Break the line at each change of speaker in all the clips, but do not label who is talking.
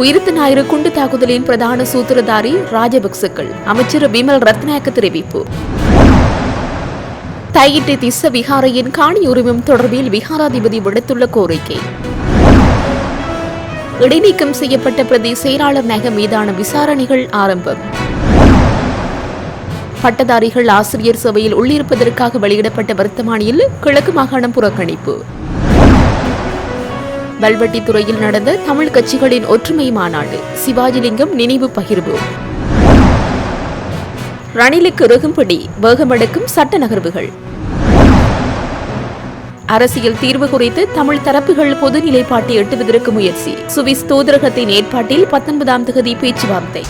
உயிர்த்த ஞாயிறு குண்டு தாக்குதலின் பிரதான சூத்திரதாரி ராஜபக்சக்கள், அமைச்சர் விமல் ரத்நாயக்க தெரிவிப்பு. தையிட்டி திஸ்ஸ விகாரையின் காணி உரிமம் தொடர்பில் விகாராதிபதி விடுத்துள்ள கோரிக்கை. இடைநீக்கம் செய்யப்பட்ட பிரதி செயலாளர் நாயகம் மீதான விசாரணைகள் ஆரம்பம். பட்டதாரிகள் ஆசிரியர் சபையில் உள்ளிருப்பதற்காக வெளியிடப்பட்ட வர்த்தமானியில் கிழக்கு மாகாணம் புறக்கணிப்பு. வல்வெட்டித்துறையில் நடந்த தமிழ் கட்சிகளின் ஒற்றுமை மாநாடு, சிவாஜிலிங்கம் நினைவு பகிர்வு. ரணிலுக்கு இறகும்படி வேகமெடுக்கும் சட்ட நகர்வுகள். அரசியல் தீர்வு குறித்து தமிழ் தரப்புகள் பொது நிலைப்பாட்டை எட்டுவதற்கு முயற்சி, சுவிஸ் தூதரகத்தின் ஏற்பாட்டில் 19ஆம் தேதி பேச்சுவார்த்தை.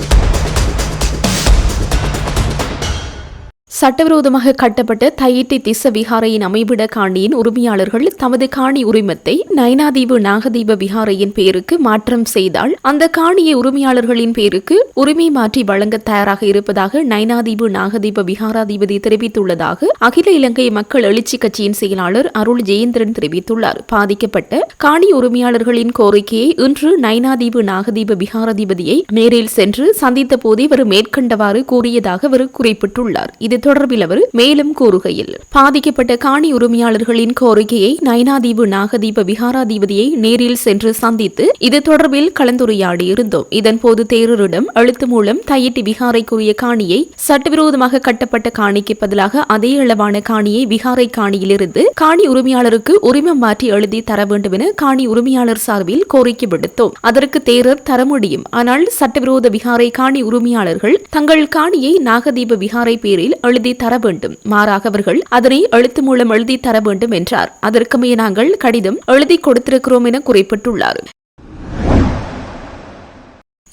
சட்டவிரோதமாக கட்டப்பட்ட தையிட்டி திஸ்ஸ விகாரையின் அமைவிட காணியின் உரிமையாளர்கள் தமது காணி உரிமத்தை நயனாதீவு நாகதீப விகாரையின் பெயருக்கு மாற்றம் செய்தால் அந்த காணியை உரிமையாளர்களின் பெயருக்கு உரிமை மாற்றி வழங்க தயாராக இருப்பதாக நயனாதீவு நாகதீப விகாராதிபதி தெரிவித்துள்ளதாக அகில இலங்கை மக்கள் எழுச்சி கட்சியின் செயலாளர் அருள் ஜெயேந்திரன் தெரிவித்துள்ளார். பாதிக்கப்பட்ட காணி உரிமையாளர்களின் கோரிக்கையை இன்று நயனாதீவு நாகதீப விகாராதிபதியை நேரில் சென்று சந்தித்த போதே அவர் மேற்கண்டவாறு கூறியதாக அவர் குறிப்பிட்டுள்ளார். இது தொடர்பில் அவர் மேலும் கூறுகையில், பாதிக்கப்பட்ட காணி உரிமையாளர்களின் கோரிக்கையை நயனாதீவு நாகதீப விகாராதிபதியை நேரில் சென்று சந்தித்து இது தொடர்பில் கலந்துரையாடி இருந்தோம். இதன்போது தேரரிடம் எழுத்து மூலம் தையிட்டி விகாரைக்குரிய காணியை சட்டவிரோதமாக கட்டப்பட்ட காணிக்கு பதிலாக அதே அளவான காணியை விகாரை காணியிலிருந்து காணி உரிமையாளருக்கு உரிமம் மாற்றி எழுதி தர வேண்டும் என காணி உரிமையாளர் சார்பில் கோரிக்கை விடுத்தோம். அதற்கு தேரர் தர முடியும். ஆனால் சட்டவிரோத விகாரை காணி உரிமையாளர்கள் தங்கள் காணியை நாகதீப விகாரை பேரில் எழுதி தர வேண்டும். மாறாக அவர்கள் அதனை எழுத்து மூலம் எழுதி தர வேண்டும் என்றார். அதற்குமே நாங்கள் கடிதம் எழுதி கொடுத்திருக்கிறோம் என குறிப்பிட்டுள்ளார்.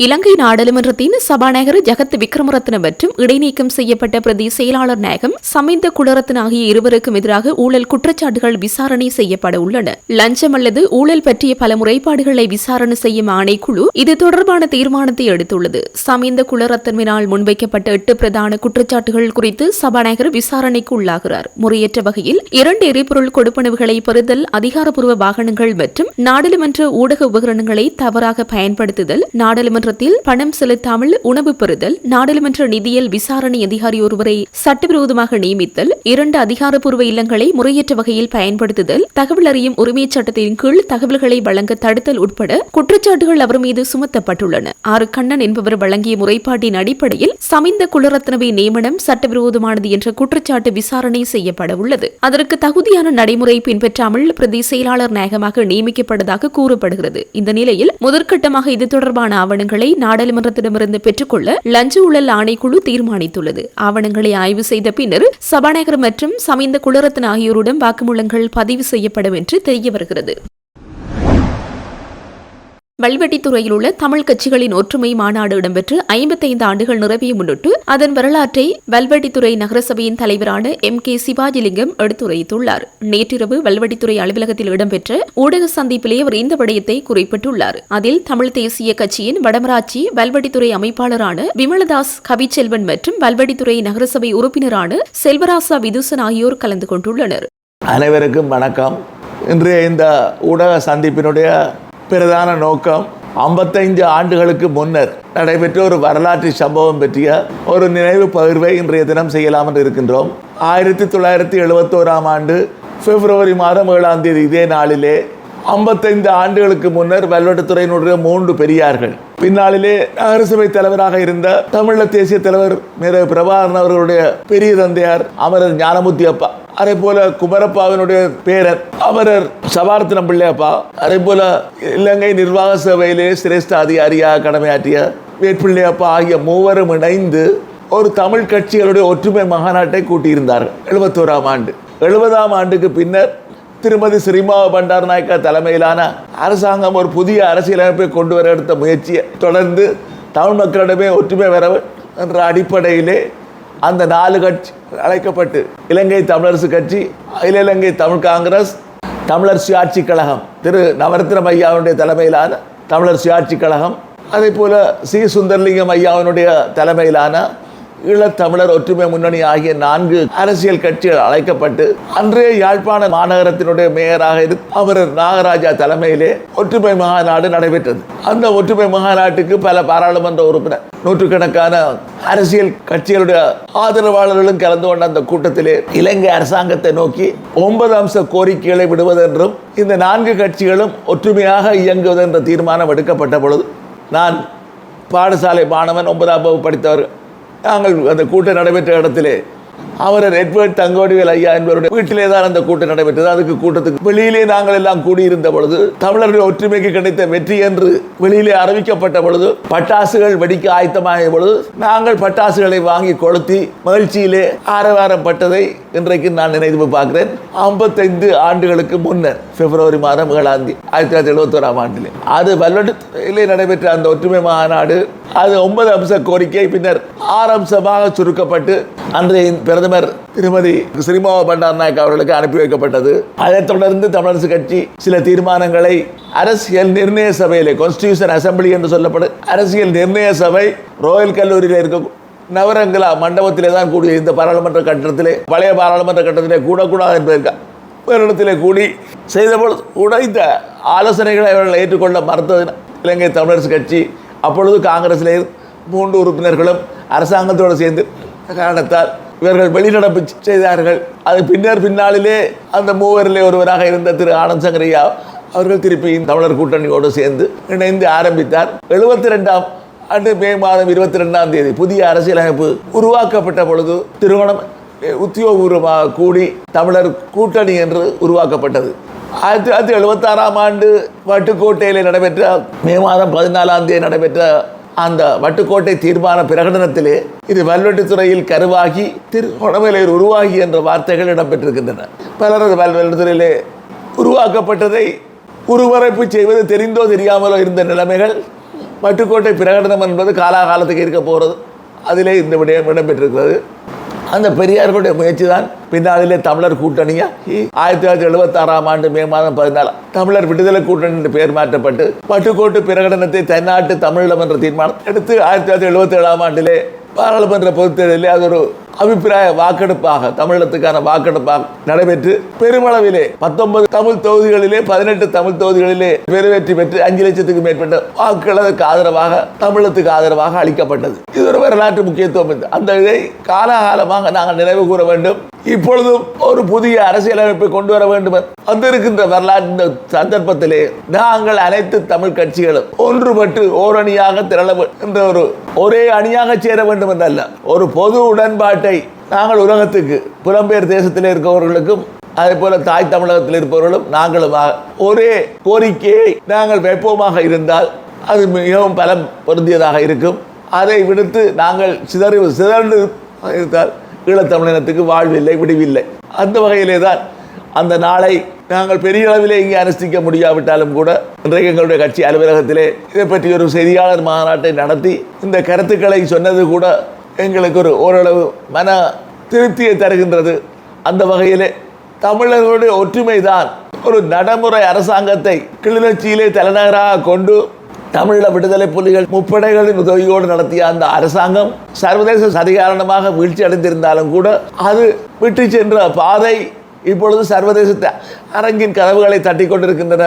இலங்கை நாடாளுமன்றத்தின் சபாநாயகர் ஜகத் விக்ரமரத்ன மற்றும் இடைநீக்கம் செய்யப்பட்ட பிரதி செயலாளர் நாயகம் சமிந்த குலரத்ன ஆகிய இருவருக்கும் எதிராக ஊழல் குற்றச்சாட்டுகள் விசாரணை செய்யப்பட உள்ளன. லஞ்சம் அல்லது ஊழல் பற்றிய பல முறைப்பாடுகளை விசாரணை செய்யும் ஆணைக்குழு இது தொடர்பான தீர்மானத்தை எடுத்துள்ளது. சமிந்த குலரத்னவினால் முன்வைக்கப்பட்ட 8 பிரதான குற்றச்சாட்டுகள் குறித்து சபாநாயகர் விசாரணைக்கு உள்ளாகிறார். முறையற்ற வகையில் 2 எரிபொருள் கொடுப்பனவுகளை பெறுதல், அதிகாரப்பூர்வ வாகனங்கள் மற்றும் நாடாளுமன்ற ஊடக உபகரணங்களை தவறாக பயன்படுத்துதல், நாடாளுமன்ற பணம் செலுத்தாமல் உணவு பெறுதல், நாடாளுமன்ற நிதியியல் விசாரணை அதிகாரி ஒருவரை சட்டவிரோதமாக நியமித்தல், 2 அதிகாரப்பூர்வ இல்லங்களை முறையற்ற வகையில் பயன்படுத்துதல், தகவல் அறியும் உரிமை சட்டத்தின் கீழ் தகவல்களை வழங்க தடுத்தல் உட்பட குற்றச்சாட்டுகள் அவர் மீது சுமத்தப்பட்டுள்ளன. ஆர் கண்ணன் என்பவர் வழங்கிய முறைப்பாட்டின் அடிப்படையில் சமிந்த குலரத்னவை நியமனம் சட்டவிரோதமானது என்ற குற்றச்சாட்டு விசாரணை செய்யப்பட உள்ளது. அதற்கு தகுதியான நடைமுறை பின்பற்றாமல் பிரதி செயலாளர் நாயகமாக நியமிக்கப்பட்டதாக கூறப்படுகிறது. இந்த நிலையில் முதற்கட்டமாக இது தொடர்பான ஆவணங்கள் நாடாளுமன்றத்திடமிருந்து பெற்றுக்கொள்ள லஞ்ச ஊழல் ஆணைக்குழு தீர்மானித்துள்ளது. ஆவணங்களை ஆய்வு செய்த பின்னர் சபாநாயகர் மற்றும் சமிந்த குலரத்ன ஆகியோருடன் வாக்குமூலங்கள் பதிவு செய்யப்படும் என்று தெரிய வருகிறது. வல்வெட்டித்துறையில் உள்ள தமிழ் கட்சிகளின் ஒற்றுமை மாநாடு இடம்பெற்று 55 ஆண்டுகள் நிறைவை முன்னிட்டு அதன் வரலாற்றை வல்வெட்டித்துறை நகரசபையின் தலைவரான MK சிவாஜிலிங்கம் எடுத்துரைத்துள்ளார். நேற்றிரவு வல்வெட்டித்துறை அலுவலகத்தில் இடம்பெற்ற ஊடக சந்திப்பிலே அவர் இந்த விடயத்தை குறிப்பிட்டுள்ளார். அதில் தமிழ் தேசிய கட்சியின் வடமராட்சி வல்வெட்டித்துறை அமைப்பாளரான விமலதாஸ் கவிச்செல்வன் மற்றும் வல்வெட்டித்துறை நகரசபை உறுப்பினரான செல்வராசா விதுசன் ஆகியோர் கலந்து கொண்டுள்ளனர்.
அனைவருக்கும் வணக்கம். இன்றைய இந்த ஊடக சந்திப்பினுடைய பிரதான நோக்கம் 55 ஆண்டுகளுக்கு முன்னர் நடைபெற்ற ஒரு வரலாற்று சம்பவம் பற்றிய ஒரு நினைவு பகிர்வை இன்றைய தினம் செய்யலாம் என்று இருக்கின்றோம். 1971ஆம் ஆண்டு பிப்ரவரி மாதம் 7ஆம் தேதி இதே நாளிலே 55 ஆண்டுகளுக்கு முன்னர் வல்வெட்டித்துறையினுடைய 3 பெரியார்கள், பின்னாளிலே நகரசபை தலைவராக இருந்த தமிழர் தேசிய தலைவர் மேதகு பிரபாகரன் அவர்களுடைய பெரிய தந்தையார் அமரர் ஞானமூர்த்தி அப்பா, அதே போல குமரப்பாவினுடைய பேரர் அமரர் சபாரத்னம் பிள்ளையப்பா, அதே போல இலங்கை நிர்வாக சபையிலே சிரேஷ்ட அதிகாரியாக கடமையாற்றிய வேட்பிள்ளையப்பா ஆகிய மூவரும் இணைந்து ஒரு தமிழ் கட்சிகளுடைய ஒற்றுமை மகாநாட்டை கூட்டியிருந்தார்கள் 71ஆம் ஆண்டு. 70ஆம் ஆண்டுக்கு பின்னர் திருமதி ஸ்ரீமாவ பண்டாரநாயக்கா தலைமையிலான அரசாங்கம் ஒரு புதிய அரசியலமைப்பை கொண்டு வர எடுத்த முயற்சியை தொடர்ந்து தமிழ் மக்களிடமே ஒற்றுமை வர என்ற அடிப்படையிலே அந்த 4 கட்சி அழைக்கப்பட்டு இலங்கை தமிழரசு கட்சி, அகில இலங்கை தமிழ் காங்கிரஸ், தமிழர் சுயாட்சி கழகம், திரு நவரத்னம் ஐயாவுடைய தலைமையிலான தமிழர் சுயாட்சி கழகம், அதே போல சி சுந்தரலிங்கம் ஐயாவினுடைய தலைமையிலான ஈழத்தமிழர் ஒற்றுமை முன்னணி ஆகிய 4 அரசியல் கட்சிகள் அழைக்கப்பட்டு அன்றைய யாழ்ப்பாண மாநகரத்தினுடைய மேயராக அமரர் நாகராஜா தலைமையிலே ஒற்றுமை மாநாடு நடைபெற்றது. அந்த ஒற்றுமை மாநாட்டுக்கு பல பாராளுமன்ற உறுப்பினர், நூற்றுக்கணக்கான அரசியல் கட்சிகளுடைய ஆதரவாளர்களும் கலந்து கொண்ட அந்த கூட்டத்திலே இலங்கை அரசாங்கத்தை நோக்கி 9 அம்ச கோரிக்கைகளை விடுவதென்றும் இந்த 4 கட்சிகளும் ஒற்றுமையாக இயங்குவது என்ற தீர்மானம் எடுக்கப்பட்ட பொழுது, நான் பாடசாலை மாணவன் 9ஆம் வகுப்பு படித்தவர். நாங்கள் அந்த கூட்டம் நடைபெற்ற இடத்திலே அவரர் எட்வர்ட் தங்கோடிவேல் ஐயா என்பவருடைய வீட்டிலே தான் அந்த கூட்டம் நடைபெற்றது. அதுக்கு கூட்டத்துக்கு வெளியிலே நாங்கள் எல்லாம் கூடியிருந்த பொழுது, தமிழர்களுடைய ஒற்றுமைக்கு கிடைத்த வெற்றி என்று வெளியிலே அறிவிக்கப்பட்ட பொழுது, பட்டாசுகள் வெடிக்க ஆயத்தமாகிய பொழுது நாங்கள் பட்டாசுகளை வாங்கி கொளுத்தி மகிழ்ச்சியிலே ஆரவாரப்பட்டதை இன்றைக்கு நான் நினைவு பார்க்கிறேன். 55 ஆண்டுகளுக்கு முன்னர் பிப்ரவரி மாதம் 7ஆம் தேதி 1971ஆம் ஆண்டிலே அது வல்லடிலே நடைபெற்ற அந்த ஒற்றுமை மாநாடு, அது 9 அம்ச கோரிக்கை பின்னர் 6 அம்சமாக சுருக்கப்பட்டு அன்றைய பிரதமர் திருமதி ஸ்ரீமோகா பண்டாரநாயக் அவர்களுக்கு அனுப்பி வைக்கப்பட்டது. அதைத் தொடர்ந்து தமிழரசு கட்சி சில தீர்மானங்களை அரசியல் நிர்ணய சபையிலே, கான்ஸ்டிடியூஷன் அசம்பிளி என்று சொல்லப்படும் அரசியல் நிர்ணய சபை ரோயல் கல்லூரியில் இருக்க நவரங்கலா மண்டபத்திலே தான் கூடிய இந்த பாராளுமன்ற கட்டடத்திலே, பழைய பாராளுமன்ற கட்டடத்திலே கூடக்கூடாது என்பதற்காக வேறு இடத்திலே கூடி செய்தபொழுது கூட இந்த ஆலோசனைகளை அவர்கள் ஏற்றுக்கொள்ள மறுத்தது இலங்கை தமிழரசு கட்சி. அப்பொழுது காங்கிரஸிலே 3 உறுப்பினர்களும் அரசாங்கத்தோடு சேர்ந்து காரணத்தால் இவர்கள் வெளிநடப்பு செய்தார்கள். அது பின்னாளிலே அந்த 3 ஒருவராக இருந்த திரு ஆனந்த் சங்கரையா அவர்கள் திருப்பி தமிழர் கூட்டணியோடு சேர்ந்து இணைந்து ஆரம்பித்தார். 72ஆம் ஆண்டு மே மாதம் 22ஆம் தேதி புதிய அரசியலமைப்பு உருவாக்கப்பட்ட பொழுது திருமணம் உத்தியோகபூர்வமாக கூடி தமிழர் கூட்டணி என்று உருவாக்கப்பட்டது. 1976ஆம் ஆண்டு வட்டுக்கோட்டையில் நடைபெற்ற மே மாதம் 14ஆம் தேதி நடைபெற்ற அந்த வட்டுக்கோட்டை தீர்மான பிரகடனத்திலே இது வல்வெட்டித்துறையில் கருவாகி திருகோணமலையில் உருவாகி என்ற வார்த்தைகள் இடம்பெற்றிருக்கின்றன. பலரது வல்வெட்டித்துறையிலே உருவாக்கப்பட்டதை உருவரைப்பு செய்வது தெரிந்தோ தெரியாமலோ இருந்த நிலைமைகள், வட்டுக்கோட்டை பிரகடனம் என்பது காலாகாலத்துக்கு இருக்க போகிறது, அதிலே இந்த விடயம் இடம்பெற்றிருக்கிறது. அந்த பெரியார்களுடைய முயற்சி தான் பின்னாளிலே தமிழர் கூட்டணியாக 1976ஆம் ஆண்டு மே மாதம் 14 தமிழர் விடுதலை கூட்டணி என்று பெயர் மாற்றப்பட்டு வட்டுக்கோட்டு பிரகடனத்தை தன்னாட்டு தமிழீழம் என்ற தீர்மானம் எடுத்து 1977ஆம் ஆண்டிலே பாராளுமன்ற பொதுத் தேர்தலில் அது ஒரு அபிப்பிராய வாக்கெடுப்பாக, தமிழகத்துக்கான வாக்கெடுப்பாக நடைபெற்று பெருமளவிலே 19 தமிழ் தொகுதிகளிலே 18 தமிழ் தொகுதிகளிலே பெருவெற்றி பெற்று 5 லட்சத்துக்கு மேற்பட்ட வாக்குகளுக்கு ஆதரவாக தமிழகத்துக்கு ஆதரவாக அளிக்கப்பட்டது. இது ஒரு வரலாற்று முக்கியத்துவம். அந்த இதை காலகாலமாக நாங்கள் நினைவு கூற வேண்டும். இப்பொழுதும் ஒரு புதிய அரசியலமைப்பை கொண்டு வர வேண்டும் வந்திருக்கின்ற வரலாற்று சந்தர்ப்பத்திலே நாங்கள் அனைத்து தமிழ் கட்சிகளும் ஒன்றுபட்டு ஓரணியாக திரள என்ற ஒரே அணியாக சேர வேண்டும் என்றல்ல, ஒரு பொது உடன்பாட்டை நாங்கள் உலகத்துக்கு புலம்பெயர் தேசத்தில் இருக்கிறவர்களுக்கும் அதே போல தாய் தமிழகத்தில் இருப்பவர்களும் நாங்களும் ஒரே கோரிக்கையை நாங்கள் வைப்போமாக இருந்தால் அது மிகவும் பலம் பொருந்தியதாக இருக்கும். அதை விடுத்து நாங்கள் சிதறண்டு இருந்தால் ஈழத்தமிழினத்துக்கு வாழ்வில்லை, விடுவில்லை. அந்த வகையிலே தான் அந்த நாளை நாங்கள் பெரிய அளவிலே இங்கே அனுஷ்டிக்க முடியாவிட்டாலும் கூட இன்றைக்கு எங்களுடைய கட்சி அலுவலகத்திலே இதை பற்றி ஒரு செய்தியாளர் மாநாட்டை நடத்தி இந்த கருத்துக்களை சொன்னது கூட எங்களுக்கு ஓரளவு மன திருப்தியை தருகின்றது. அந்த வகையிலே தமிழர்களுடைய ஒற்றுமை தான் ஒரு நடைமுறை அரசாங்கத்தை கிளிநொச்சியிலே தலைநகராக கொண்டு தமிழீழ விடுதலை புலிகள் முப்படைகளின் உதவியோடு நடத்திய அந்த அரசாங்கம் சர்வதேச சதி காரணமாக வீழ்ச்சி அடைந்திருந்தாலும் கூட அது விட்டு சென்ற பாதை இப்பொழுது சர்வதேச அரங்கின் கதவுகளை தட்டி கொண்டிருக்கின்றன.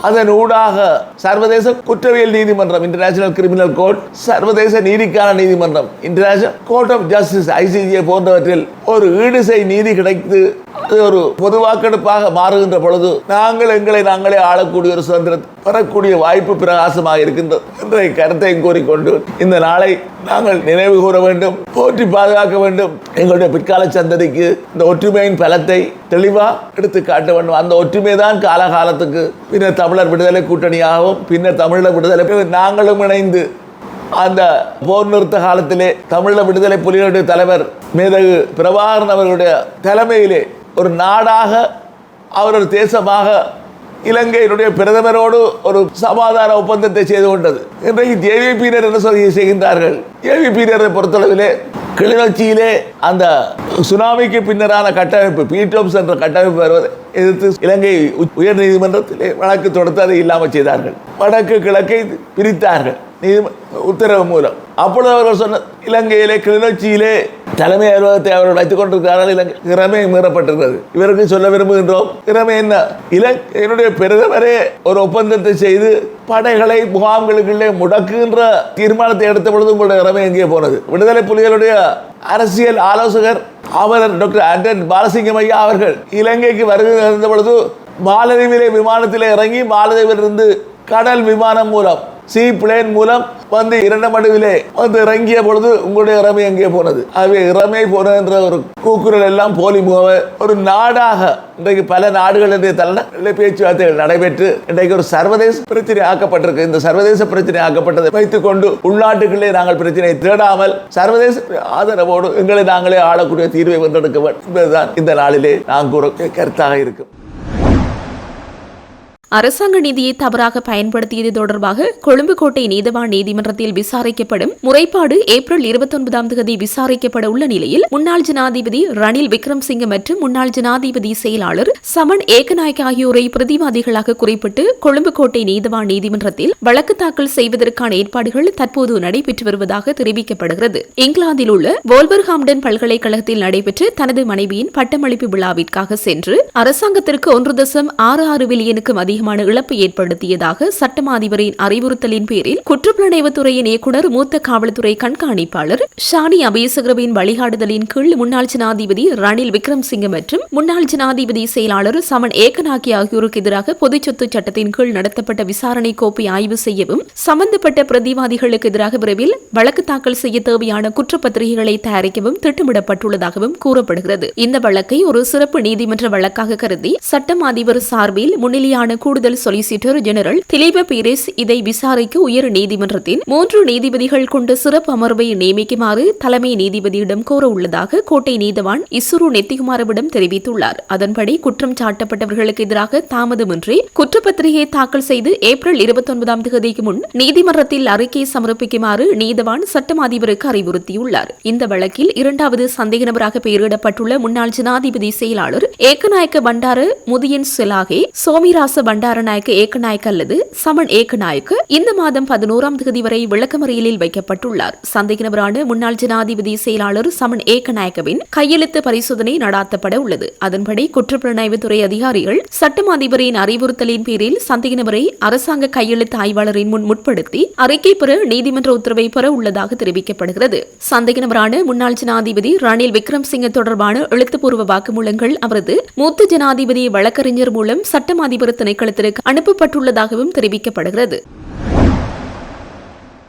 அதன் ஊடாக சர்வதேச குற்றவியல் நீதிமன்றம், இன்டர்நேஷனல் கிரிமினல் கோர்ட், சர்வதேச நீதிக்கான நீதிமன்றம், international court of justice ICJ போன்றவற்றில் ஒரு ஈடுசை நீதி கிடைத்து அது ஒரு பொது வாக்கெடுப்பாக மாறுகின்ற பொழுது நாங்கள் நாங்களே ஆளக்கூடிய ஒரு சுதந்திரம் பெறக்கூடிய வாய்ப்பு பிரகாசமாக இருக்கின்றது என்ற கருத்தையும் கூறிக்கொண்டு இந்த நாளை நாங்கள் நினைவு கூற வேண்டும், போற்றி பாதுகாக்க வேண்டும். எங்களுடைய பிற்கால சந்ததிக்கு இந்த ஒற்றுமையின் பலத்தை தெளிவாக எடுத்து காட்ட வேண்டும். அந்த ஒற்றுமை தான் காலகாலத்துக்கு பின்னர் தமிழர் விடுதலை கூட்டணியாகவும் பின்னர் தமிழர் விடுதலை நாங்களும் இணைந்து அந்த போர் நிறுத்த காலத்திலே தமிழக விடுதலை புலிகளுடைய தலைவர் மேதகு பிரபாகரன் அவர்களுடைய தலைமையிலே ஒரு நாடாக அவர் ஒரு தேசமாக இலங்கையினுடைய பிரதமரோடு ஒரு சமாதான ஒப்பந்தத்தை செய்து கொண்டது. இன்றைக்கு JVP-யினர் என்ன சொல்லி செய்கின்றார்கள்? JVP-யினரை பொறுத்தளவிலே கிளிநொச்சியிலே அந்த சுனாமிக்கு பின்னரான கட்டமைப்பு பீட்டோம்ஸ் என்ற கட்டமைப்பு வருவதை எதிர்த்து இலங்கை உயர் நீதிமன்றத்திலே வழக்கு தொடுத்து அதை இல்லாமல் செய்தார்கள். வடக்கு கிழக்கை பிரித்தார்கள். உத்தரவு மூலம். அப்பொழுது அவர்கள் சொன்ன இலங்கையிலே கிளிநொச்சியிலே தலைமை அலுவலகத்தை அவர்கள் வைத்துக் கொண்டிருக்கிறார்கள். இலங்கை இறமை மீறப்பட்டிருக்கிறது. இவருக்கு சொல்ல விரும்புகின்றோம், இறமை என்ன? இலங்கையினுடைய பிரதமரே ஒரு ஒப்பந்தத்தை செய்து படைகளை முகாம்களுக்குள்ளே முடக்குகின்ற தீர்மானத்தை எடுத்த பொழுது உங்களுடைய இறமை எங்கே போனது? விடுதலை புலிகளுடைய அரசியல் ஆலோசகர் அமரர் டாக்டர் ஆண்டன் பாலசிங்கம் ஐயா அவர்கள் இலங்கைக்கு வருகை இருந்த பொழுது மாலதீவிலே விமானத்திலே இறங்கி மாலதீவிலிருந்து கடல் விமானம் மூலம் சி பிளேன் மூலம் வந்து இரண்டமடுவிலே வந்து இறங்கிய பொழுது உங்களுடைய இறமை எங்கே போனது? ஆகவே இறமை போனது என்ற ஒரு கூக்குரல் எல்லாம் போலி முக ஒரு நாடாக இன்றைக்கு பல நாடுகளுடைய தலைநகர பேச்சுவார்த்தைகள் நடைபெற்று இன்றைக்கு ஒரு சர்வதேச பிரச்சனை ஆக்கப்பட்டிருக்கு. இந்த சர்வதேச பிரச்சனை ஆக்கப்பட்டதை வைத்துக் கொண்டு உள்நாட்டுகளே நாங்கள் பிரச்சனையை தேடாமல் சர்வதேச ஆதரவோடு எங்களை நாங்களே ஆளக்கூடிய தீர்வை வென்றெடுக்க வேண்டும் என்பதுதான் இந்த நாளிலே நான் கூற கருத்தாக இருக்கும்.
அரசாங்க நிதியை தவறாக பயன்படுத்தியது தொடர்பாக கொழும்பு கோட்டை நீதவான் நீதிமன்றத்தில் விசாரிக்கப்படும் முறைப்பாடு ஏப்ரல் 29ஆம் தேதி விசாரிக்கப்பட உள்ள நிலையில் முன்னாள் ஜனாதிபதி ரணில் விக்ரம்சிங்க மற்றும் முன்னாள் ஜனாதிபதி செயலாளர் சமன் ஏகநாயக் ஆகியோரை பிரதிவாதிகளாக குறிப்பிட்டு கொழும்பு கோட்டை நீதவான் நீதிமன்றத்தில் வழக்கு தாக்கல் செய்வதற்கான ஏற்பாடுகள் தற்போது நடைபெற்று வருவதாக தெரிவிக்கப்படுகிறது. இங்கிலாந்தில் உள்ள வோல்வர்ஹாம்டன் பல்கலைக்கழகத்தில் நடைபெற்ற தனது மனைவியின் பட்டமளிப்பு விழாவிற்காக சென்று அரசாங்கத்திற்கு 1.66 பில்லியனுக்கும் அதிகமான இழப்பு ஏற்படுத்தியதாக சட்டமா அதிபரின் அறிவுறுத்தலின் பேரில் குற்றப்புலனாய்வுத்துறையின் இயக்குநர் மூத்த காவல்துறை கண்காணிப்பாளர் ஷானி அபேசகரவின் வழிகாட்டுதலின் கீழ் முன்னாள் ஜனாதிபதி ரணில் விக்ரம்சிங்க மற்றும் முன்னாள் ஜனாதிபதி செயலாளர் சமன் ஏகநாயக் ஆகியோருக்கு எதிராக பொதுச் சொத்து சட்டத்தின் கீழ் நடத்தப்பட்ட விசாரணை கோப்பை ஆய்வு செய்யவும் சம்பந்தப்பட்ட பிரதிவாதிகளுக்கு எதிராக விரைவில் வழக்கு தாக்கல் செய்ய தேவையான குற்றப்பத்திரிகைகளை தயாரிக்கவும் திட்டமிடப்பட்டுள்ளதாகவும் கூறப்படுகிறது. இந்த வழக்கை ஒரு சிறப்பு நீதிமன்ற வழக்காக கருதி சட்டம் அதிபர் சார்பில் முன்னிலையான கூடுதல் சொலிசிட்டர் ஜெனரல் திலீப பீரிஸ் இதை விசாரிக்க உயர் நீதிமன்றத்தின் 3 நீதிபதிகள் கொண்ட சிறப்பு அமர்வை நியமிக்குமாறு தலைமை நீதிபதியிடம் கோர உள்ளதாக கோட்டை நீதவான் இசுரு நெத்திகுமாரவிடம் தெரிவித்துள்ளார். அதன்படி குற்றம் சாட்டப்பட்டவர்களுக்கு எதிராக தாமதமின்றி குற்றப்பத்திரிகையை தாக்கல் செய்து ஏப்ரல் 29ஆம் தேதிக்கு முன் நீதிமன்றத்தில் அறிக்கை சமர்ப்பிக்குமாறு நீதவான் சட்டம் அதிபருக்கு அறிவுறுத்தியுள்ளார். இந்த வழக்கில் 2வது சந்தேக நபராக பெயரிடப்பட்டுள்ள முன்னாள் ஜனாதிபதி செயலாளர் ஏகநாயக்க பண்டார முதியன் செலாகே சோமிராச பண்டாரநாயக்க ஏகநாயக் அல்லது சமன் ஏகநாயக் இந்த மாதம் 11ஆம் தேதி வரை விளக்கமறியலில் வைக்கப்பட்டுள்ளார். சந்தேக நபரான முன்னாள் ஜனாதிபதி செயலாளர் சமன் ஏகநாயக்கவின் கையெழுத்து பரிசோதனை நடாத்தப்பட உள்ளது. அதன்படி குற்றப்புலனாய்வுத்துறை அதிகாரிகள் சட்டம் அதிபரின் அறிவுறுத்தலின் பேரில் சந்தேக நபரை அரசாங்க கையெழுத்து ஆய்வாளரின் முன் முற்படுத்தி அறிக்கை பெற நீதிமன்ற உத்தரவை பெற உள்ளதாக தெரிவிக்கப்படுகிறது. சந்தேக நபரான முன்னாள் ஜனாதிபதி ரணில் விக்ரம்சிங்க தொடர்பான எழுத்துப்பூர்வ வாக்குமூலங்கள் அவரது மூத்த ஜனாதிபதி வழக்கறிஞர் மூலம் சட்டம் அதிபர் திணைக்களத்திற்கு அனுப்பப்பட்டுள்ளதாகவும் தெரிவிக்கப்படுகிறது.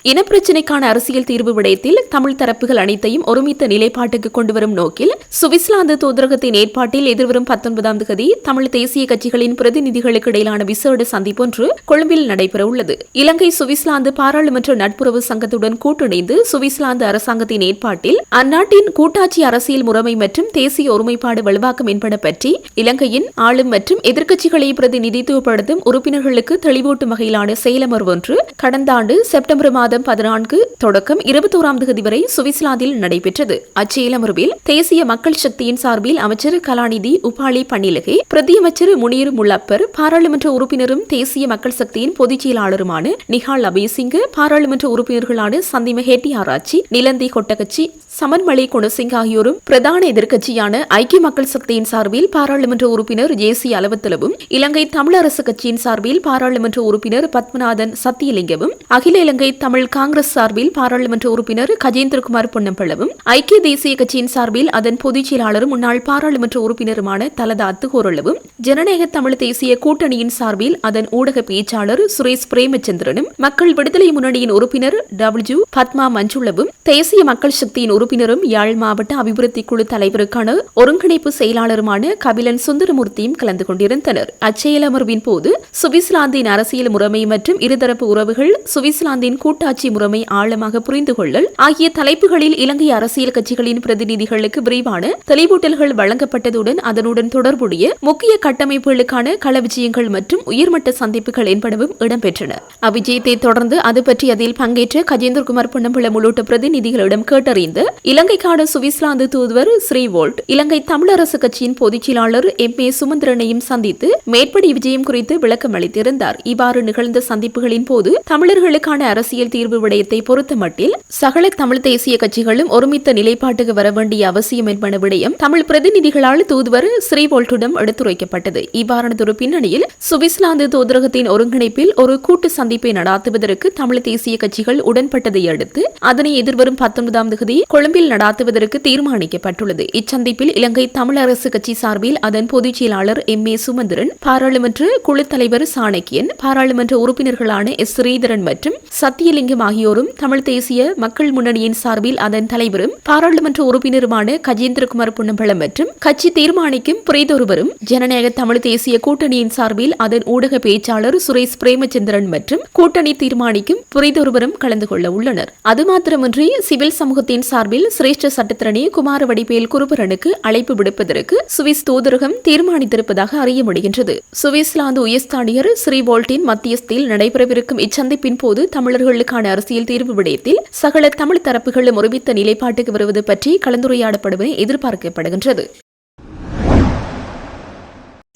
இனப்பிரச்சினைக்கான அரசியல் தீர்வு விடயத்தில் தமிழ் தரப்புகள் அனைத்தையும் ஒருமித்த நிலைப்பாட்டுக்கு கொண்டுவரும் நோக்கில் சுவிட்சர்லாந்து தூதரகத்தின் ஏற்பாட்டில் எதிர்வரும் 19ஆம் தேதி தமிழ் தேசிய கட்சிகளின் பிரதிநிதிகளுக்கு இடையிலான விசேட சந்திப்பொன்று கொழும்பில் நடைபெறவுள்ளது. இலங்கை சுவிட்சர்லாந்து பாராளுமன்ற நட்புறவு சங்கத்துடன் கூட்டிணைந்து சுவிட்சர்லாந்து அரசாங்கத்தின் ஏற்பாட்டில் அந்நாட்டின் கூட்டாட்சி அரசியல் முறைமை மற்றும் தேசிய ஒருமைப்பாடு வலுவாக்கம் என்பன பற்றி இலங்கையின் ஆளும் மற்றும் எதிர்க்கட்சிகளை பிரதிநிதித்துவப்படுத்தும் உறுப்பினர்களுக்கு தெளிவூட்டும் வகையிலான செயலமர்வு ஒன்று கடந்த ஆண்டு செப்டம்பர் மாதம் 14 தொடக்கம் 21ஆம் தேதி வரை சுவிட்சர்லாந்தில் நடைபெற்றது. அச்செயலமர்வில் தேசிய மக்கள் சக்தியின் சார்பில் அமைச்சர் கலாநிதி உபாலி பன்னிலகே, பிரதியமைச்சர் முனீர் முல்லப்பர், பாராளுமன்ற உறுப்பினரும் தேசிய மக்கள் சக்தியின் பொதுச் செயலாளருமான நிஹால் அபேசிங்க, பாராளுமன்ற உறுப்பினர்களான சந்திம ஹெட்டியாராச்சி, நிலந்தி கொட்டகச்சி, சமன்மலை குணசிங் ஆகியோரும் பிரதான எதிர்க்கட்சியான ஐக்கிய மக்கள் சக்தியின் சார்பில் பாராளுமன்ற உறுப்பினர் ஜேசி அலவத்தலவும், இலங்கை தமிழரசு கட்சியின் சார்பில் பாராளுமன்ற உறுப்பினர் பத்மநாதன் சத்தியலிங்கமும், அகில இலங்கை தமிழ் காங்கிரஸ் சார்பில் பாராளுமன்ற உறுப்பினர் கஜேந்திரகுமார் பொன்னம்பலவும், ஐக்கிய தேசிய கட்சியின் சார்பில் அதன் பொதுச் செயலாளரும் முன்னாள் பாராளுமன்ற உறுப்பினருமான தலதா அத்துகோரளவும், ஜனநாயக தமிழ் தேசிய கூட்டணியின் சார்பில் அதன் ஊடக பேச்சாளர் சுரேஷ் பிரேமச்சந்திரனும், மக்கள் விடுதலை முன்னணியின் உறுப்பினர் டபிள்யூ பத்மா மஞ்சுளவும், தேசிய மக்கள் சக்தியின் உறுப்பினரும் யாழ் மாவட்ட அபிவிருத்தி குழு தலைவருக்கான ஒருங்கிணைப்பு செயலாளருமான கபிலன் சுந்தரமூர்த்தியும் கலந்து கொண்டிருந்தனர். அச்செயலமர்வின் போது சுவிட்சர்லாந்தின் அரசியல் முறைமை மற்றும் இருதரப்பு உறவுகள், சுவிட்சர்லாந்தின் கூட்டாட்சி முறைமை ஆழமாக புரிந்து கொள்ளல் ஆகிய தலைப்புகளில் இலங்கை அரசியல் கட்சிகளின் பிரதிநிதிகளுக்கு விரிவான தெளிவூட்டல்கள் வழங்கப்பட்டதுடன் அதனுடன் தொடர்புடைய முக்கிய கட்டமைப்புகளுக்கான கள விஜயங்கள் மற்றும் உயர்மட்ட சந்திப்புகள் என்பனவும் இடம்பெற்றன. அவ்விஜயத்தை தொடர்ந்து அது பற்றி அதில் பங்கேற்ற கஜேந்திரகுமார் பொன்னம்பலம் உள்ளிட்ட பிரதிநிதிகளிடம் கேட்டறிந்து இலங்கைக்கான சுவிட்சர்லாந்து தூதுவர் ஸ்ரீவோல்ட், இலங்கை தமிழரசு கட்சியின் பொதுச் செயலாளர் எம்.ஏ. சுமந்திரனையும் சந்தித்து மேற்படி விஜயம் குறித்து விளக்கம் அளித்திருந்தார். இவ்வாறு நிகழ்ந்த சந்திப்புகளின் போது தமிழர்களுக்கான அரசியல் தீர்வு விடயத்தை பொறுத்தமட்டில் சகல தமிழ் தேசிய கட்சிகளும் ஒருமித்த நிலைப்பாட்டுக்கு வர வேண்டிய அவசியம் என்பன விடயம் தமிழ் பிரதிநிதிகளால் தூதுவர் ஸ்ரீவோல்ட்டிடம் எடுத்துரைக்கப்பட்டது. இவ்வாறானதொரு பின்னணியில் சுவிட்சர்லாந்து தூதரகத்தின் ஒருங்கிணைப்பில் ஒரு கூட்டு சந்திப்பை நடாத்துவதற்கு தமிழ் தேசிய கட்சிகள் உடன்பட்டதை அடுத்து அதனை எதிர்வரும் 19ஆம் தேதி கொழும்பில் நடாத்துவதற்கு தீர்மானிக்கப்பட்டுள்ளது. இச்சந்திப்பில் இலங்கை தமிழ் அரசு கட்சி சார்பில் அதன் பொதுச் செயலாளர் எம்.ஏ. சுமந்திரன், பாராளுமன்ற குழு தலைவர் சாணக்கியன், பாராளுமன்ற உறுப்பினர்களான எஸ். ஸ்ரீதரன் மற்றும் சத்தியலிங்கம் ஆகியோரும், தமிழ் தேசிய மக்கள் முன்னணியின் சார்பில் அதன் தலைவரும் பாராளுமன்ற உறுப்பினருமான கஜேந்திரகுமார் பொன்னம்பலம் மற்றும் கட்சி தீர்மானிக்கும் புரிதொருவரும், ஜனநாயக தமிழ் தேசிய கூட்டணியின் சார்பில் அதன் ஊடக பேச்சாளர் சுரேஷ் பிரேமச்சந்திரன் மற்றும் கூட்டணி தீர்மானிக்கும் புரிதொருவரும் கலந்து கொள்ள உள்ளனர். அது மாத்திரமின்றி சிவில் சமூகத்தின் சார்பில் சிரேஷ்ட சட்டத்தரணி குமாரவடிவேல் குருபரனுக்கு அழைப்பு விடுப்பதற்கு சுவிஸ் தூதரகம் தீர்மானித்திருப்பதாக அறிய முடிகின்றது. சுவிட்சர்லாந்து உயர்ஸ்தானிகர் ஸ்ரீவோல்ட்டின் மத்தியஸ்தில் நடைபெறவிருக்கும் இச்சந்திப்பின் போது தமிழர்களுக்கான அரசியல் தீர்வு விடயத்தில் சகல தமிழ் தரப்புகளும் ஒருமித்த நிலைப்பாட்டுக்கு வருவது பற்றி கலந்துரையாடப்படுவதை எதிர்பார்க்கப்படுகின்றது.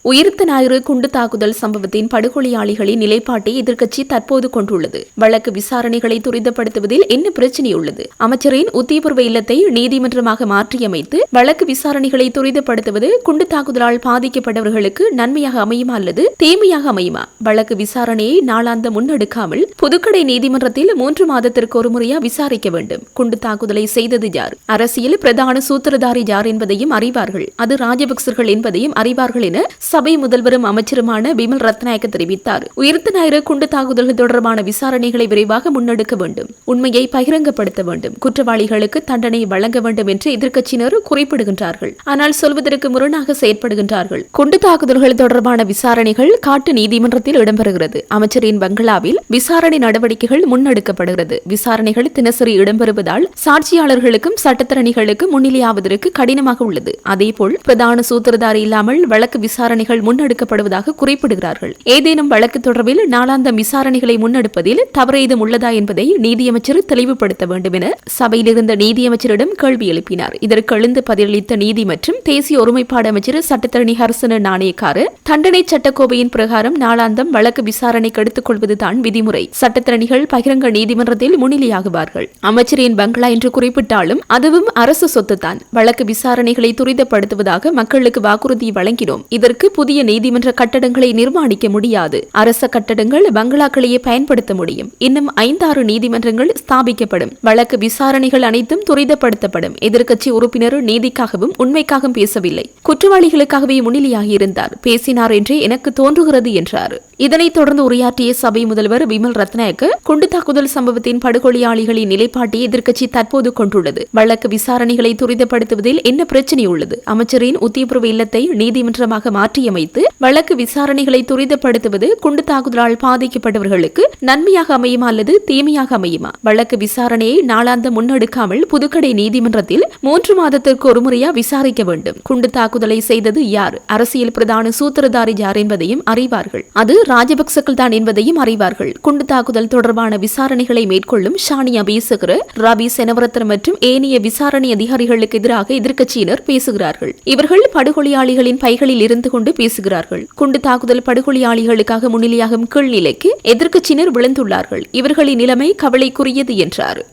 உயிர்த்த ஞாயிறு குண்டு தாக்குதல் சம்பவத்தின் படுகொலையாளிகளின் நிலைப்பாட்டை எதிர்க்கட்சி தற்போது கொண்டுள்ளது. வழக்கு விசாரணைகளை துரிதப்படுத்துவதில் என்ன பிரச்சினை உள்ளது? அமைச்சரின் உத்தியபூர்வ இல்லத்தை நீதிமன்றமாக மாற்றியமைத்து வழக்கு விசாரணைகளை துரிதப்படுத்துவது குண்டு தாக்குதலால் பாதிக்கப்பட்டவர்களுக்கு நன்மையாக அமையுமா அல்லது தீமையாக அமையுமா? வழக்கு விசாரணையை நாளாந்த முன்னெடுக்காமல் புதுக்கடை நீதிமன்றத்தில் 3 மாதத்திற்கு ஒரு முறையா விசாரிக்க வேண்டும். குண்டு தாக்குதலை செய்தது யார்? அரசியல் பிரதான சூத்திரதாரி யார் என்பதையும் அறிவார்கள். அது ராஜபக்சர்கள் என்பதையும் அறிவார்கள் என சபை முதல்வரும் அமைச்சருமான பிமல் ரத்நாயக்க தெரிவித்தார். உயிர்த்த ஞாயிறு குண்டு தாக்குதல்கள் தொடர்பான விசாரணைகளை விரைவாக முன்னெடுக்க வேண்டும். உண்மையை பகிரங்கப்படுத்த வேண்டும். குற்றவாளிகளுக்கு தண்டனை வழங்க வேண்டும் என்று எதிர்க்கட்சியினர் குறிப்பிடுகின்றார்கள். ஆனால் சொல்வதற்கு முரணாக செயற்படுகின்றார்கள். குண்டு தாக்குதல்கள் தொடர்பான விசாரணைகள் காட்டு நீதிமன்றத்தில் இடம்பெறுகிறது. அமைச்சரின் பங்களாவில் விசாரணை நடவடிக்கைகள் முன்னெடுக்கப்படுகிறது. விசாரணைகள் தினசரி இடம்பெறுவதால் சாட்சியாளர்களுக்கும் சட்டத்தரணிகளுக்கும் முன்னிலையாவதற்கு கடினமாக உள்ளது. அதேபோல் பிரதான சூத்திரதாரி இல்லாமல் வழக்கு விசாரணை முன்னெடுக்கப்படுவதாக குறிப்பிடுகிறார்கள். ஏதேனும் வழக்கு தொடர்பில் நாளாந்த விசாரணைகளை முன்னெடுப்பதில் தவறு ஏதும் உள்ளதா என்பதை நீதியமைச்சர் தெளிவுபடுத்த வேண்டும் என சபையில் இருந்த நீதியமைச்சரிடம் கேள்வி எழுப்பினார். இதற்கு எழுந்து பதிலளித்த நீதி மற்றும் தேசிய ஒருமைப்பாடு அமைச்சர் சட்டத்தரணி ஹர்சன நாணயக்கார, தண்டனை சட்டக்கோவையின் பிரகாரம் நாளாந்தம் வழக்கு விசாரணைக்கு எடுத்துக் கொள்வதுதான் விதிமுறை. சட்டத்தரணிகள் பகிரங்க நீதிமன்றத்தில் முன்னிலையாகுவார்கள். அமைச்சரின் பங்களா என்று குறிப்பிட்டாலும் அதுவும் அரசு சொத்துத்தான். வழக்கு விசாரணைகளை துரிதப்படுத்துவதாக மக்களுக்கு வாக்குறுதி வழங்கினோம். இதற்கு புதிய நீதிமன்ற கட்டடங்களை நிர்மாணிக்க முடியாது. அரச கட்டடங்கள் பங்களாக்களையே பயன்படுத்த முடியும். இன்னும் 5-6 நீதிமன்றங்கள் ஸ்தாபிக்கப்படும். வழக்கு விசாரணைகள் அனைத்தும் துரிதப்படுத்தப்படும். எதிர்க்கட்சி உறுப்பினர் நீதிக்காகவும் உண்மைக்காகவும் பேசவில்லை, குற்றவாளிகளுக்காகவே முன்னிலையாகி இருந்தார், பேசினார் என்றே எனக்கு தோன்றுகிறது என்றார். இதனைத் தொடர்ந்து உரையாற்றிய சபை முதல்வர் பிமல் ரத்நாயக்க, குண்டு தாக்குதல் சம்பவத்தின் படுகொலையாளிகளின் நிலைப்பாட்டை எதிர்க்கட்சி தற்போது கொண்டுள்ளது. வழக்கு விசாரணைகளை துரிதப்படுத்துவதில் என்ன பிரச்சினை உள்ளது? அமைச்சரின் உத்தியபூர்வ இல்லத்தை நீதிமன்றமாக மாற்றியமைத்து வழக்கு விசாரணைகளை துரிதப்படுத்துவது குண்டு தாக்குதலால் பாதிக்கப்பட்டவர்களுக்கு நன்மையாக அமையுமா அல்லது தீமையாக அமையுமா? வழக்கு விசாரணையை நாளாந்த முன்னெடுக்காமல் புதுக்கடை நீதிமன்றத்தில் 3 மாதத்திற்கு ஒரு முறையா விசாரிக்க வேண்டும். குண்டு தாக்குதலை செய்தது யார்? அரசியல் பிரதான சூத்திரதாரி யார் என்பதையும் அறிவார்கள். அது ராஜபக்சர்கள் தான் என்பதையும் அறிவார்கள். குண்டு தாக்குதல் தொடர்பான விசாரணைகளை மேற்கொள்ளும் ஷானி அபேசகர, ரவி செனவரத்ன மற்றும் ஏனைய விசாரணை அதிகாரிகளுக்கு எதிராக எதிர்க்கட்சியினர் பேசுகிறார்கள். இவர்கள் படுகொலையாளிகளின் பைகளில் இருந்து கொண்டு பேசுகிறார்கள். குண்டு தாக்குதல் படுகொலையாளிகளுக்காக முன்னிலையாகும் கீழ்நிலைக்கு எதிர்க்கட்சியினர் விழுந்துள்ளார்கள். இவர்களின் நிலைமை கவலைக்குரியது என்றார்.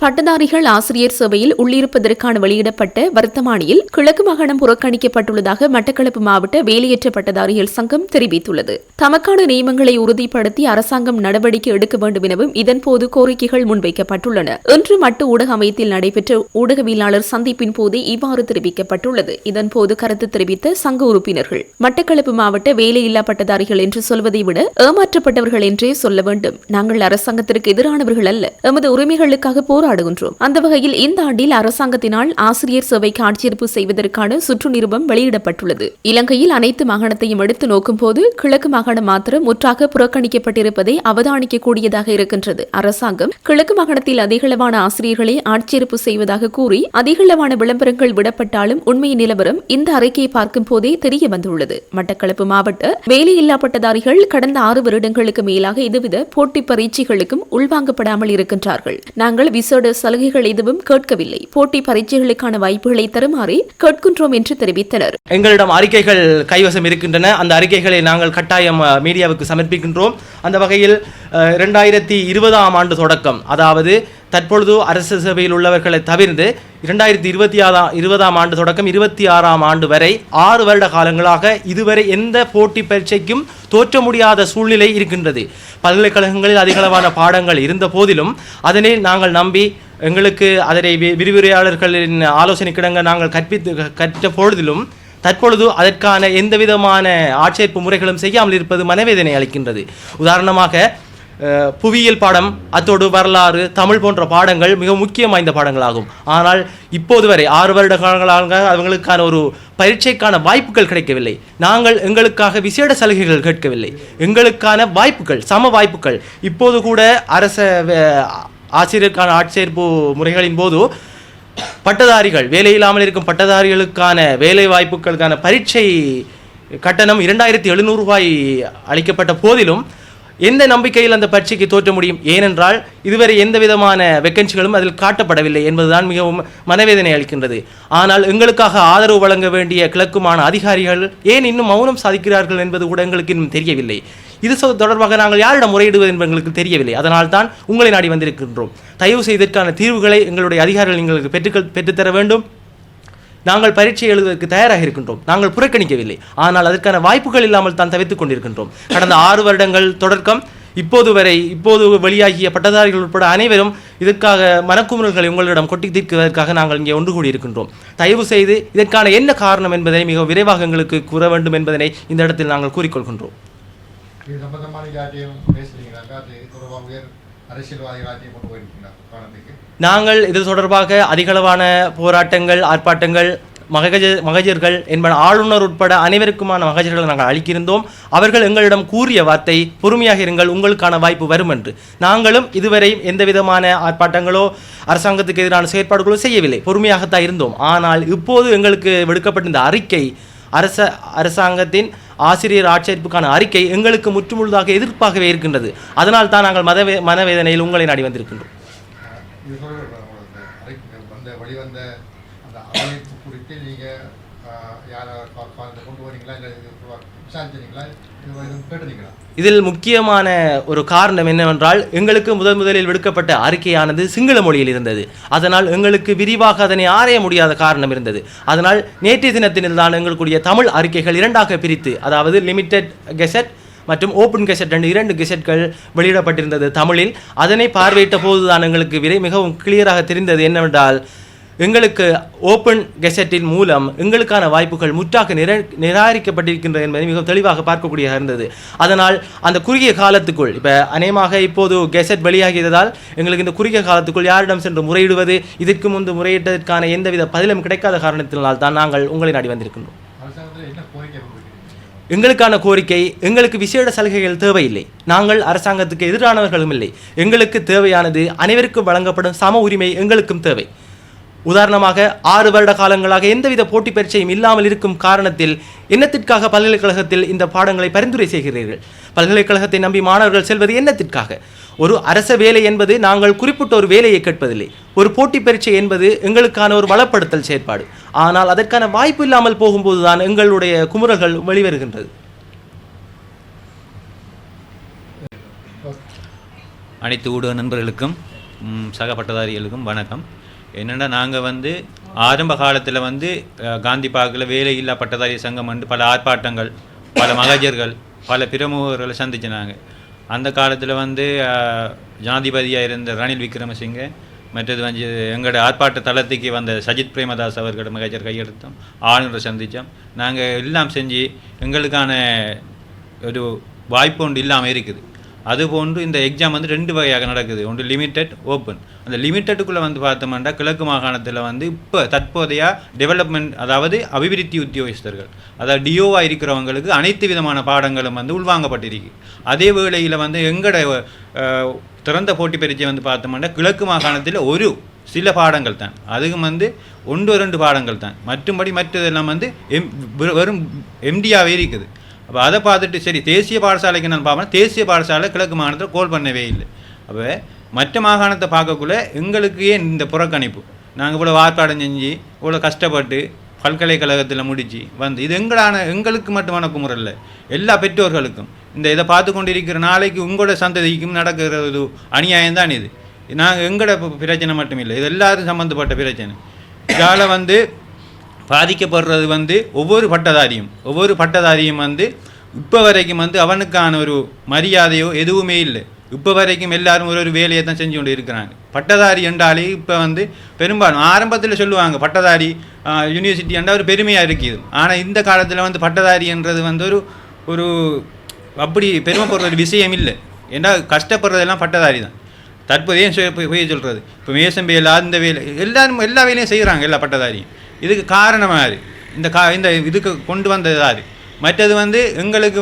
பட்டதாரிகள் ஆசிரியர் சபையில் உள்ளிருப்பதற்கான வெளியிடப்பட்ட வர்த்தமானியில் கிழக்கு மாகாணம் புறக்கணிக்கப்பட்டுள்ளதாக மட்டக்களப்பு மாவட்ட வேலையற்ற பட்டதாரிகள் சங்கம் தெரிவித்துள்ளது. தமக்கான நியமங்களை உறுதிப்படுத்தி அரசாங்கம் நடவடிக்கை எடுக்க வேண்டும் எனவும் இதன்போது கோரிக்கைகள் முன்வைக்கப்பட்டுள்ளன. இன்று மட்டு ஊடக அமையத்தில் நடைபெற்ற ஊடகவியலாளர் சந்திப்பின் போது இவ்வாறு தெரிவிக்கப்பட்டுள்ளது. இதன்போது கருத்து தெரிவித்த சங்க உறுப்பினர்கள், மட்டக்களப்பு மாவட்ட வேலையில்லா பட்டதாரிகள் என்று சொல்வதை விட ஏமாற்றப்பட்டவர்கள் என்றே சொல்ல வேண்டும். நாங்கள் அரசாங்கத்திற்கு எதிரானவர்கள் அல்ல, எமது உரிமைகளுக்காக போராடுகின்றோம். அந்த வகையில் இந்த ஆண்டில் அரசாங்கத்தினால் ஆசிரியர் சேவைக்கு ஆட்சேர்ப்பு செய்வதற்கான சுற்று நிருபம் வெளியிடப்பட்டுள்ளது. இலங்கையில் அனைத்து மாகாணத்தையும் எடுத்து நோக்கும் போது கிழக்கு மாகாணம் மாத்திரம் முற்றாக புறக்கணிக்கப்பட்டிருப்பதை அவதானிக்கக்கூடியதாக இருக்கின்றது. அரசாங்கம் கிழக்கு மாகாணத்தில் அதிகளவான ஆசிரியர்களை ஆட்சேர்ப்பு செய்வதாக கூறி அதிகளவான விளம்பரங்கள் விடப்பட்டாலும் உண்மை நிலவரம் இந்த அறிக்கையை பார்க்கும் போதே தெரிய வந்துள்ளது. மட்டக்களப்பு மாவட்ட வேலையில்லா பட்டதாரிகள் கடந்த 6 வருடங்களுக்கு மேலாக இதுவித போட்டி பரீட்சைகளுக்கும் உள்வாங்கப்படாமல் இருக்கின்றார்கள். நாங்கள் விசேட விசேட சலுகைகள் எதுவும் கேட்கவில்லை. போட்டி பரீட்சைகளுக்கான வாய்ப்புகளை தருமாறி கேட்கின்றோம் என்று தெரிவித்தனர்.
எங்களிடம் அறிக்கைகள் கைவசம் இருக்கின்றன. அந்த அறிக்கைகளை நாங்கள் கட்டாயம் மீடியாவுக்கு சமர்ப்பிக்கின்றோம். அந்த வகையில் 2020ஆம் ஆண்டு தொடக்கம், அதாவது தற்பொழுது அரசு சேவையில் உள்ளவர்களை தவிர்த்து 2020ஆம் ஆண்டு தொடக்கம் 26ஆம் ஆண்டு வரை 6 வருட காலங்களாக இதுவரை எந்த போட்டி பரீட்சைக்கும் தோற்ற முடியாத சூழ்நிலை இருக்கின்றது. பல்கலைக்கழகங்களில் அதிகளவான பாடங்கள் இருந்த போதிலும் அதனை நாங்கள் நம்பி எங்களுக்கு அதனை விரிவுரையாளர்களின் ஆலோசனைக்கிடங்க நாங்கள் கற்ற பொழுதிலும் தற்பொழுது அதற்கான எந்தவிதமான ஆட்சேர்ப்பு முறைகளும் செய்யாமல் இருப்பது மனவேதனை அளிக்கின்றது. உதாரணமாக புவியியல் பாடம், அத்தோடு வரலாறு, தமிழ் போன்ற பாடங்கள் மிக முக்கியம் வாய்ந்த பாடங்களாகும். ஆனால் இப்போது வரை 6 வருட காலங்களாக அவங்களுக்கான ஒரு பரீட்சைக்கான வாய்ப்புகள் கிடைக்கவில்லை. நாங்கள் எங்களுக்காக விசேட சலுகைகள் கேட்கவில்லை. எங்களுக்கான வாய்ப்புகள், சம வாய்ப்புகள். இப்போது கூட அரச ஆசிரியருக்கான ஆட்சேர்ப்பு முறைகளின் போது பட்டதாரிகள், வேலையில்லாமல் இருக்கும் பட்டதாரிகளுக்கான வேலை வாய்ப்புகளுக்கான பரீட்சை கட்டணம் 2700 ரூபாய் அளிக்கப்பட்ட போதிலும் எந்த நம்பிக்கையில் அந்த பரீட்சைக்கு தோற்ற முடியும்? ஏனென்றால் இதுவரை எந்த விதமான வேக்கன்சிகளும் அதில் காட்டப்படவில்லை என்பதுதான் மிகவும் மனவேதனை அளிக்கின்றது. ஆனால் எங்களுக்காக ஆதரவு வழங்க வேண்டிய கிழக்குமான அதிகாரிகள் ஏன் இன்னும் மௌனம் சாதிக்கிறார்கள் என்பது கூட எங்களுக்கு இன்னும் தெரியவில்லை. இது தொடர்பாக நாங்கள் யாரிடம் முறையிடுவது என்பது எங்களுக்கு தெரியவில்லை. அதனால் தான் உங்களை நாடி வந்திருக்கின்றோம். தயவு செய்ததற்கான தீர்வுகளை எங்களுடைய அதிகாரிகள் எங்களுக்கு பெற்றுத்தர வேண்டும். நாங்கள் பரீட்சை எழுதுவதற்கு தயாராக இருக்கின்றோம். நாங்கள் புறக்கணிக்கவில்லை. ஆனால் அதற்கான வாய்ப்புகள் இல்லாமல் தான் தவித்துக் கொண்டிருக்கின்றோம். கடந்த 6 வருடங்கள் தொடக்கம் இப்போது வெளியாகிய பட்டதாரிகள் உட்பட அனைவரும் இதற்காக மனக்குமுறல்களை உங்களிடம் கொட்டி தீர்க்குவதற்காக நாங்கள் இங்கே ஒன்று கூடியிருக்கின்றோம். தயவு செய்து இதற்கான என்ன காரணம் என்பதை மிக விரைவாக எங்களுக்கு கூற வேண்டும் என்பதனை இந்த இடத்தில் நாங்கள் கூறிக்கொள்கின்றோம். நாங்கள் இது தொடர்பாக அதிகளவான போராட்டங்கள், ஆர்ப்பாட்டங்கள், மகஜர்கள் என்பன ஆளுநர் உட்பட அனைவருக்குமான மகஜர்களை நாங்கள் அளிக்கின்றோம். அவர்கள் எங்களிடம் கூறிய வார்த்தை, பொறுமையாக இருங்கள், உங்களுக்கான வாய்ப்பு வரும் என்று. நாங்களும் இதுவரை எந்த விதமான ஆர்ப்பாட்டங்களோ அரசாங்கத்துக்கு எதிரான செயற்பாடுகளோ செய்யவில்லை, பொறுமையாகத்தான் இருந்தோம். ஆனால் இப்போது எங்களுக்கு விடுக்கப்பட்டிருந்த அறிக்கை, அரசாங்கத்தின் ஆசிரியர் ஆட்சேர்ப்புக்கான அறிக்கை எங்களுக்கு முற்றுமுழுதாக எதிர்ப்பாகவே இருக்கின்றது. அதனால் தான் நாங்கள் மனவேதனையில் உங்களை நாடி வந்திருக்கின்றோம். இதில் முக்கியமான ஒரு காரணம் என்னவென்றால், எங்களுக்கு முதலில் விடுக்கப்பட்ட அறிக்கையானது சிங்கள மொழியில் இருந்தது. அதனால் எங்களுக்கு விரிவாக அதனை ஆராய முடியாத காரணம் இருந்தது. அதனால் நேற்றைய தினத்தினில் தான் எங்களுடைய தமிழ் அறிக்கைகள் 2ஆக பிரித்து, அதாவது லிமிடெட் கெசட் மற்றும் ஓப்பன் கெசட் என்ற 2 கெசட்கள் வெளியிடப்பட்டிருந்தது தமிழில். அதனை பார்வையிட்ட போதுதான் எங்களுக்கு மிகவும் கிளியராக தெரிந்தது என்னவென்றால், எங்களுக்கு ஓப்பன் கெசட்டின் மூலம் எங்களுக்கான வாய்ப்புகள் முற்றாக நிராகரிக்கப்பட்டிருக்கின்றது என்பதை மிகவும் தெளிவாக பார்க்கக்கூடியதாக இருந்தது. அதனால் அந்த குறுகிய காலத்துக்குள், இப்போ அநேகமாக இப்போது கெசட் வெளியாகியதால் எங்களுக்கு இந்த குறுகிய காலத்துக்குள் யாரிடம் சென்று முறையிடுவது, இதற்கு முன்பு முறையிட்டதற்கான எந்தவித பதிலும் கிடைக்காத காரணத்தினால் தான் நாங்கள் உங்களை நாடி வந்திருக்கின்றோம். எங்களுக்கான கோரிக்கை, எங்களுக்கு விசேட சலுகைகள் தேவையில்லை. நாங்கள் அரசாங்கத்துக்கு எதிரானவர்களும் இல்லை. எங்களுக்கு தேவையானது அனைவருக்கும் வழங்கப்படும் சம உரிமை எங்களுக்கும் தேவை. உதாரணமாக 6 வருட காலங்களாக எந்தவித போட்டி பரீட்சையும் இல்லாமல் இருக்கும் காரணத்தில் என்னத்திற்காக பல்கலைக்கழகத்தில் இந்த பாடங்களை பரிந்துரை செய்கிறீர்கள்? பல்கலைக்கழகத்தை நம்பி மாணவர்கள் செல்வது என்னத்திற்காக? ஒரு அரச வேலை என்பது நாங்கள் குறிப்பிட்ட ஒரு வேலையை கேட்பதில்லை. ஒரு போட்டி பரீட்சை என்பது எங்களுக்கான ஒரு வளப்படுத்தல் செயற்பாடு. ஆனால் அதற்கான வாய்ப்பு இல்லாமல் போகும்போது தான் எங்களுடைய குமுறல்கள் வெளிவருகின்றது.
அனைத்து ஊடக நண்பர்களுக்கும் சக பட்டதாரிகளுக்கும் வணக்கம். என்னென்னா, நாங்கள் ஆரம்ப காலத்தில் காந்தி பார்க்கில் வேலையில்லா பட்டதாரி சங்கம் பல ஆர்ப்பாட்டங்கள், பல மகஜர்கள், பல பிரமுகர்களை சந்திச்சினாங்க. அந்த காலத்தில் ஜனாதிபதியாக இருந்த ரணில் விக்ரமசிங்கே, மற்றது எங்களோட ஆர்ப்பாட்ட தளத்துக்கு வந்த சஜித் பிரேமதாஸ் அவர்களோட மகஜர் கையெழுத்தோம், ஆளுநரை சந்தித்தோம். நாங்கள் எல்லாம் செஞ்சு எங்களுக்கான ஒரு வாய்ப்பு ஒன்று இல்லாமல் இருக்குது. அதுபோன்று இந்த எக்ஸாம் 2 வகையாக நடக்குது. ஒன்று லிமிட்டட், ஓப்பன். அந்த லிமிட்டடுக்குள்ளே பார்த்தோம்னா கிழக்கு மாகாணத்தில் இப்போ தற்போதைய டெவலப்மெண்ட், அதாவது அபிவிருத்தி உத்தியோகஸ்தர்கள், அதாவது டிஓவாக இருக்கிறவங்களுக்கு அனைத்து விதமான பாடங்களும் உள்வாங்கப்பட்டிருக்கு. அதே வேளையில் எங்களோட திறந்த போட்டி பரீட்சை பார்த்தோம்னா கிழக்கு மாகாணத்தில் ஒரு சில பாடங்கள் தான், அதுக்கும் 1-2 பாடங்கள் தான். மற்றதெல்லாம் வெறும் எம்டியாகவே இருக்குது. அப்போ அதை பார்த்துட்டு சரி தேசிய பாடசாலைக்கு நான் பார்ப்பேன், தேசிய பாடசாலை கிழக்கு மாகாணத்தில் கோல் பண்ணவே இல்லை. அப்போ மற்ற மாகாணத்தை பார்க்கக்குள்ள எங்களுக்கு ஏன் இந்த புறக்கணிப்பு? நாங்கள் இவ்வளோ ஆர்ப்பாடம் செஞ்சு இவ்வளோ கஷ்டப்பட்டு பல்கலைக்கழகத்தில் முடித்து வந்து இது எங்களுக்கு மட்டுமான குமுறை இல்லை, எல்லா பெற்றோர்களுக்கும் இதை பார்த்து கொண்டிருக்கிற நாளைக்கு உங்களோட சந்ததிக்கும் நடக்கிற ஒரு அநியாயம் தான் இது. நாங்கள் எங்களோட பிரச்சனை மட்டும் இல்லை, இது எல்லாரும் சம்மந்தப்பட்ட பிரச்சனை. இதால் பாதிக்கப்படுறது ஒவ்வொரு பட்டதாரியும் இப்போ வரைக்கும் அவனுக்கான ஒரு மரியாதையோ எதுவுமே இல்லை. இப்போ வரைக்கும் எல்லாரும் ஒரு வேலையை தான் செஞ்சு கொண்டு இருக்கிறாங்க. பட்டதாரி என்றாலே இப்போ பெரும்பாலும் ஆரம்பத்தில் சொல்லுவாங்க பட்டதாரி யூனிவர்சிட்டி என்றால் ஒரு பெருமையாக இருக்குது. ஆனால் இந்த காலத்தில் பட்டதாரி என்றது ஒரு அப்படி பெருமைப்படுற ஒரு விஷயம் இல்லை. ஏன்னா கஷ்டப்படுறதெல்லாம் பட்டதாரி தான். தற்போதைய போய் சொல்கிறது இப்போ மேசம் வேலை அந்த வேலை எல்லாரும் எல்லா வேலையும் செய்கிறாங்க எல்லா பட்டதாரியும். இதுக்கு காரணமாக இந்த இதுக்கு கொண்டு வந்தது யார்? மற்றது எங்களுக்கு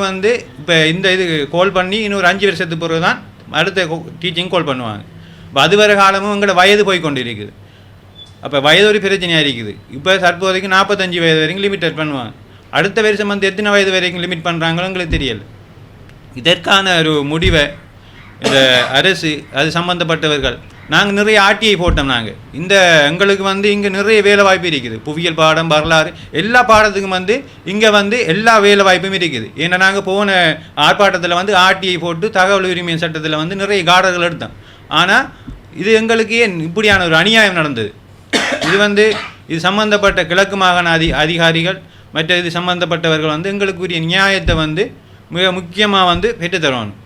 இப்போ இந்த இது கோல் பண்ணி இன்னொரு 5 வருஷத்துக்கு பிறகு தான் அடுத்த டீச்சிங் கோல் பண்ணுவாங்க. இப்போ அது வர காலமும் எங்களோட வயது போய் கொண்டு இருக்குது. அப்போ வயது ஒரு பிரச்சனையாக இருக்குது. இப்போ தற்போதைக்கு 45 வயது வரைக்கும் லிமிட்டட் பண்ணுவாங்க. அடுத்த வருஷம் எத்தனை வயது வரைக்கும் லிமிட் பண்ணுறாங்களோ எங்களுக்கு தெரியலை. இதற்கான ஒரு முடிவை இந்த அரசு அது சம்மந்தப்பட்டவர்கள் நாங்கள் நிறைய ஆர்டிஐ போட்டோம். நாங்கள் எங்களுக்கு இங்கே நிறைய வேலை வாய்ப்பு இருக்குது. புவியியல் பாடம், வரலாறு எல்லா பாடத்துக்கும் இங்கே எல்லா வேலை வாய்ப்பும் இருக்குது. ஏன்னா நாங்கள் போன ஆர்ப்பாட்டத்தில் ஆர்டிஐ போட்டு தகவல் உரிமை சட்டத்தில் நிறைய கார்டர்கள் எடுத்தோம். ஆனால் இது எங்களுக்கு ஏன் இப்படியான ஒரு அநியாயம் நடந்தது? இது சம்மந்தப்பட்ட கிழக்கு மாகாண அதிகாரிகள் மற்ற இது சம்மந்தப்பட்டவர்கள் எங்களுக்குரிய நியாயத்தை மிக முக்கியமாக பெற்றுத்தரணும்.